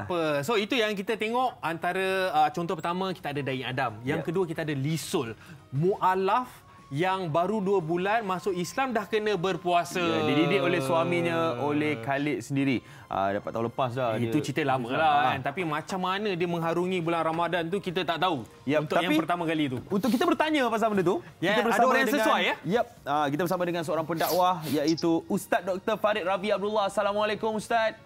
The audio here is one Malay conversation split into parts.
apa. So itu yang kita tengok antara contoh pertama kita ada daging Adam. Yang kedua kita ada lisul. Mu'alaf yang baru 2 bulan masuk Islam dah kena berpuasa. Dididik oleh suaminya, oleh Khalid sendiri. Dapat tahun lepas dah. Itu cerita lama lah kan. Tapi macam mana dia mengharungi bulan Ramadan tu kita tak tahu. Untuk yang pertama kali tu. Untuk kita bertanya pasal benda tu, kita bersama ada orang yang dengan, sesuai ya? Kita bersama dengan seorang pendakwah iaitu Ustaz Dr. Farid Ravi Abdullah. Assalamualaikum Ustaz.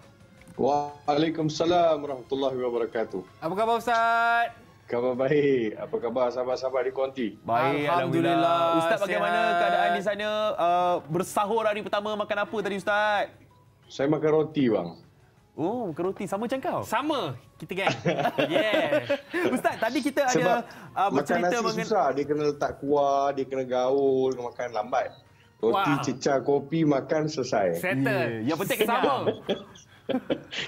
Waalaikumsalam warahmatullahi wabarakatuh. Apa khabar Ustaz? Khabar baik. Apa khabar sahabat-sahabat di Konti? Baik, Alhamdulillah. Ustaz, bagaimana keadaan di sana? Bersahur hari pertama makan apa tadi Ustaz? Saya makan roti bang. Oh, makan roti. Sama macam kau? Sama. Kita gang. Ustaz, tadi kita ada bercerita makan nasi susah. Dia kena letak kuah, dia kena gaul, makan lambat. Roti, cecah, kopi, makan selesai. Settle. Yang penting sama.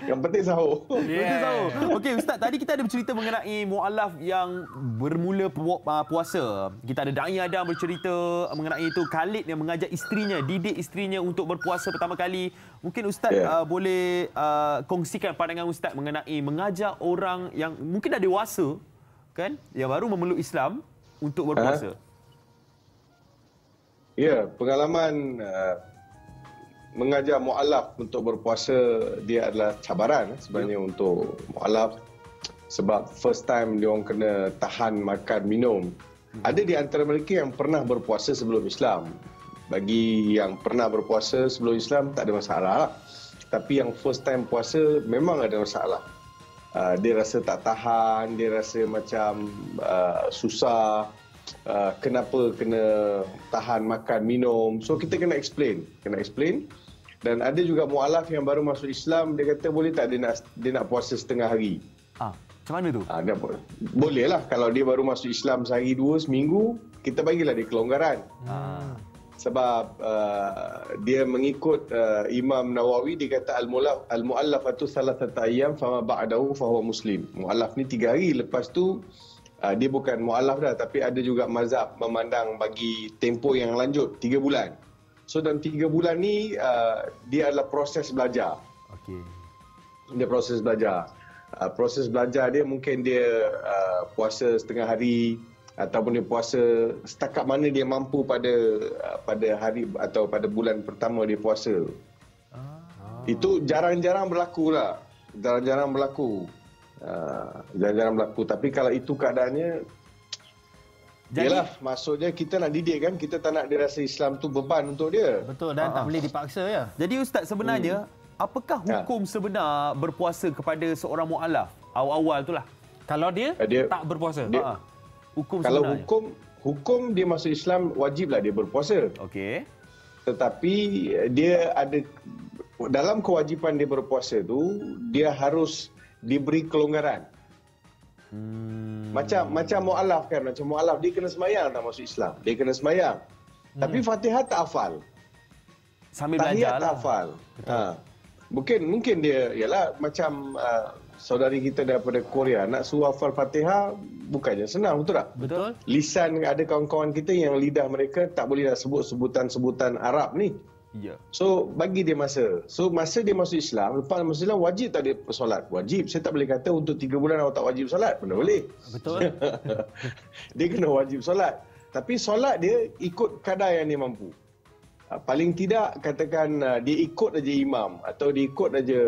Yang penting sahur. Okey Ustaz, tadi kita ada bercerita mengenai mualaf yang bermula puasa. Kita ada Dai Adam bercerita mengenai itu, Khalid yang mengajak isterinya, didik isterinya untuk berpuasa pertama kali. Mungkin Ustaz boleh kongsikan pandangan Ustaz mengenai mengajak orang yang mungkin dah dewasa kan, yang baru memeluk Islam untuk berpuasa. Ya, pengalaman mengajar mu'alaf untuk berpuasa dia adalah cabaran sebenarnya untuk mu'alaf, sebab first time dia orang kena tahan makan minum. Ada di antara mereka yang pernah berpuasa sebelum Islam. Bagi yang pernah berpuasa sebelum Islam tak ada masalah lah. Tapi yang first time puasa memang ada masalah. Dia rasa tak tahan, dia rasa macam susah. Kenapa kena tahan makan minum. So kita kena explain. Dan ada juga mu'alaf yang baru masuk Islam, dia kata boleh tak dia nak puasa setengah hari. Macam mana tu? Boleh lah. Kalau dia baru masuk Islam sehari dua, seminggu, kita bagilah dia kelonggaran. Sebab dia mengikut Imam Nawawi, dia kata al-mu'allafatu thalathata ayyam fama ba'dahu fahuwa muslim. Mu'allaf ni 3 hari, lepas tu dia bukan mu'alaf dah, tapi ada juga mazhab memandang bagi tempoh yang lanjut 3 bulan. So dalam 3 bulan ni dia adalah proses belajar. Dia proses belajar. Proses belajar dia mungkin dia puasa setengah hari ataupun dia puasa setakat mana dia mampu pada hari atau pada bulan pertama dia puasa. Itu jarang-jarang berlaku lah. Jarang-jarang berlaku. Tapi kalau itu keadaannya, yalah, maksudnya kita nak didik kan, kita tak nak dia rasa Islam tu beban untuk dia. Betul, dan tak boleh dipaksa ya. Jadi Ustaz, sebenarnya apakah hukum sebenar berpuasa kepada seorang mu'alaf awal-awal tu lah? Kalau dia tak berpuasa. Hukum kalau sebenarnya. hukum dia masuk Islam, wajiblah dia berpuasa. Okey. Tetapi dia ada dalam kewajipan dia berpuasa tu, dia harus diberi kelonggaran. Macam mu'alaf kan, macam mu'alaf dia kena semayang tak masuk Islam. Dia kena semayang. Tapi Fatihah tak hafal. Sambil belajar tak hafal. Mungkin dia ialah macam saudari kita daripada Korea nak suruh hafal Fatihah bukannya senang, betul tak? Betul. Lisan, ada kawan-kawan kita yang lidah mereka tak boleh nak sebut sebutan-sebutan Arab ni. Ya. So bagi dia masa. So masa dia masuk Islam, lepas masuk Islam wajib tak dia solat? Wajib. Saya tak boleh kata untuk 3 bulan awak tak wajib solat. Mana boleh. Betul. Dia kena wajib solat. Tapi solat dia ikut kadar yang dia mampu. Paling tidak katakan dia ikut aja imam atau dia ikut aja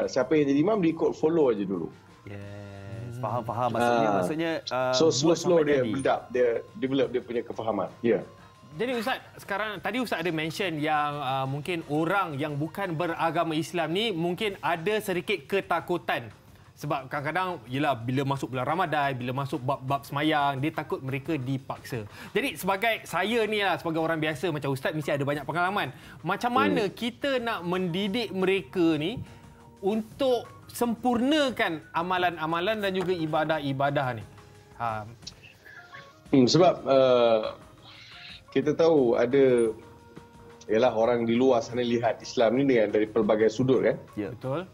siapa yang jadi imam, dia ikut follow aja dulu. Yes. Faham maksudnya so slow dia build up, dia develop dia punya kefahaman. Ya. Jadi Ustaz, sekarang tadi Ustaz ada mention yang mungkin orang yang bukan beragama Islam ni mungkin ada sedikit ketakutan. Sebab kadang-kadang yelah, bila masuk bulan Ramadan, bila masuk bab-bab semayang, dia takut mereka dipaksa. Jadi sebagai saya ni lah, sebagai orang biasa macam Ustaz mesti ada banyak pengalaman. Macam mana kita nak mendidik mereka ni untuk sempurnakan amalan-amalan dan juga ibadah-ibadah ni? Sebab kita tahu ada orang di luar sana lihat Islam ni dengan dari pelbagai sudut kan. Ya, betul.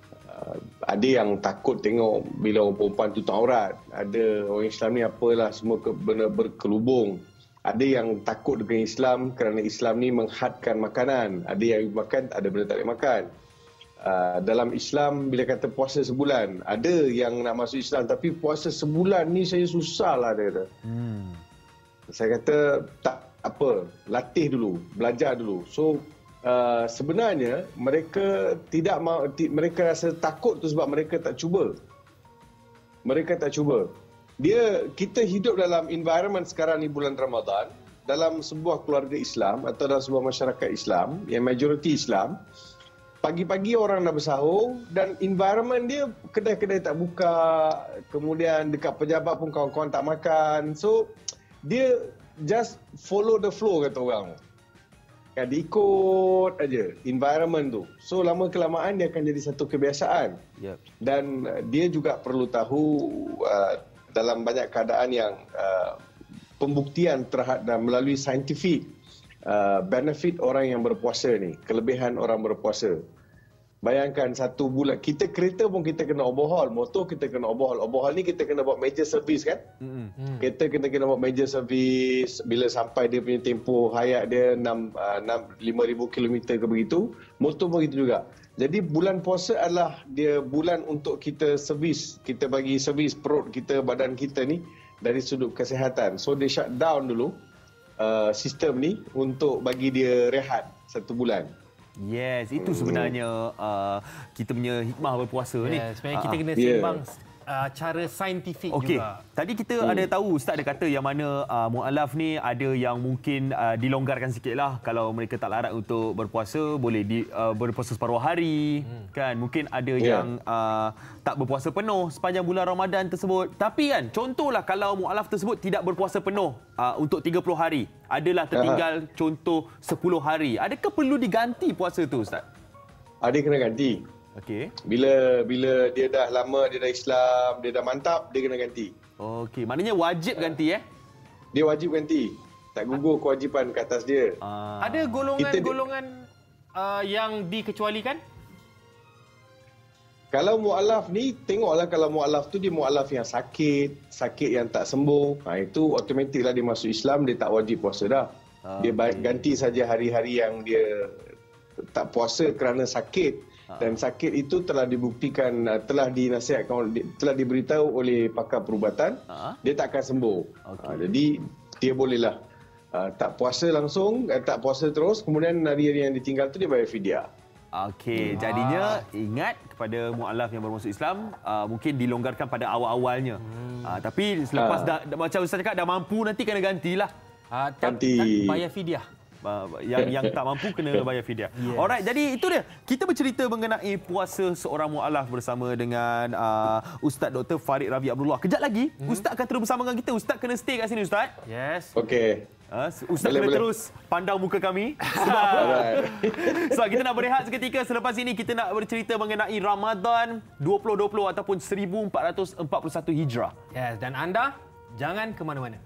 Ada yang takut tengok bila orang perempuan tutup aurat. Ada orang Islam ni apalah semua benda berkelubung. Ada yang takut dengan Islam kerana Islam ni menghadkan makanan. Ada yang makan, ada benda tak boleh makan. dalam Islam bila kata puasa sebulan, ada yang nak masuk Islam tapi puasa sebulan ni saya susah lah dia kata. Saya kata tak apa, latih dulu, belajar dulu. So sebenarnya mereka tidak mereka rasa takut tu sebab mereka tak cuba. Mereka tak cuba. Kita hidup dalam environment sekarang ni bulan Ramadan, dalam sebuah keluarga Islam atau dalam sebuah masyarakat Islam yang majoriti Islam. Pagi-pagi orang dah bersahur dan environment dia kedai-kedai tak buka, kemudian dekat pejabat pun kawan-kawan tak makan. So dia just follow the flow kata orang. Kan dia ikut aja environment tu. So lama kelamaan dia akan jadi satu kebiasaan. Dan dia juga perlu tahu dalam banyak keadaan yang pembuktian terhadap melalui saintifik benefit orang yang berpuasa ni, kelebihan orang berpuasa. Bayangkan 1 bulan, kita kereta pun kita kena overhaul, motor kita kena overhaul. Overhaul ni kita kena buat major service kan? Kereta kita kena buat major service bila sampai dia punya tempoh hayat dia 5,000 km ke begitu. Motor pun gitu juga. Jadi bulan puasa adalah dia bulan untuk kita servis, kita bagi servis perut kita, badan kita ni dari sudut kesihatan. So dia shut down dulu sistem ni untuk bagi dia rehat 1 bulan. Yes, itu sebenarnya kita punya hikmah berpuasa ni. Sebenarnya kita kena seimbang cara saintifik juga. Tadi kita ada tahu Ustaz ada kata yang mana mualaf ni ada yang mungkin dilonggarkan sikitlah kalau mereka tak larat untuk berpuasa, boleh berpuasa separuh hari kan. Mungkin ada yang tak berpuasa penuh sepanjang bulan Ramadan tersebut. Tapi kan contohlah kalau mualaf tersebut tidak berpuasa penuh untuk 30 hari, adalah tertinggal contoh 10 hari. Adakah perlu diganti puasa tu Ustaz? Ada kena ganti. Okey. Bila dia dah lama, dia dah Islam, dia dah mantap, dia kena ganti. Okey, maknanya wajib ganti Dia wajib ganti. Tak gugur kewajipan ke atas dia. Ada golongan-golongan yang dikecualikan? Kalau mualaf ni, tengoklah kalau mualaf tu dia mualaf yang sakit yang tak sembuh. Itu automatik lah dia masuk Islam, dia tak wajib puasa dah. Dia ganti saja hari-hari yang dia tak puasa kerana sakit. Dan sakit itu telah dibuktikan, telah dinasihatkan, telah diberitahu oleh pakar perubatan, dia tak akan sembuh. Jadi dia bolehlah tak puasa langsung, tak puasa terus, kemudian hari-hari yang ditinggal tu dia bayar fidyah. Okey, jadinya ingat kepada mualaf yang bermasuk Islam, mungkin dilonggarkan pada awal-awalnya. Tapi selepas macam Ustaz cakap dah mampu, nanti kena gantilah. Ganti. Bayar fidyah. Yang tak mampu kena bayar fidyah. Alright, jadi itu dia. Kita bercerita mengenai puasa seorang mualaf bersama dengan Ustaz Dr. Farid Ravi Abdullah. Kejap lagi Ustaz akan terus bersama dengan kita. Ustaz kena stay kat sini Ustaz. Yes. Okey. Ustaz kena terus pandang muka kami. Sebab kita nak berehat seketika. Selepas ini kita nak bercerita mengenai Ramadan 2020 ataupun 1441 Hijrah. Yes, dan anda jangan ke mana-mana.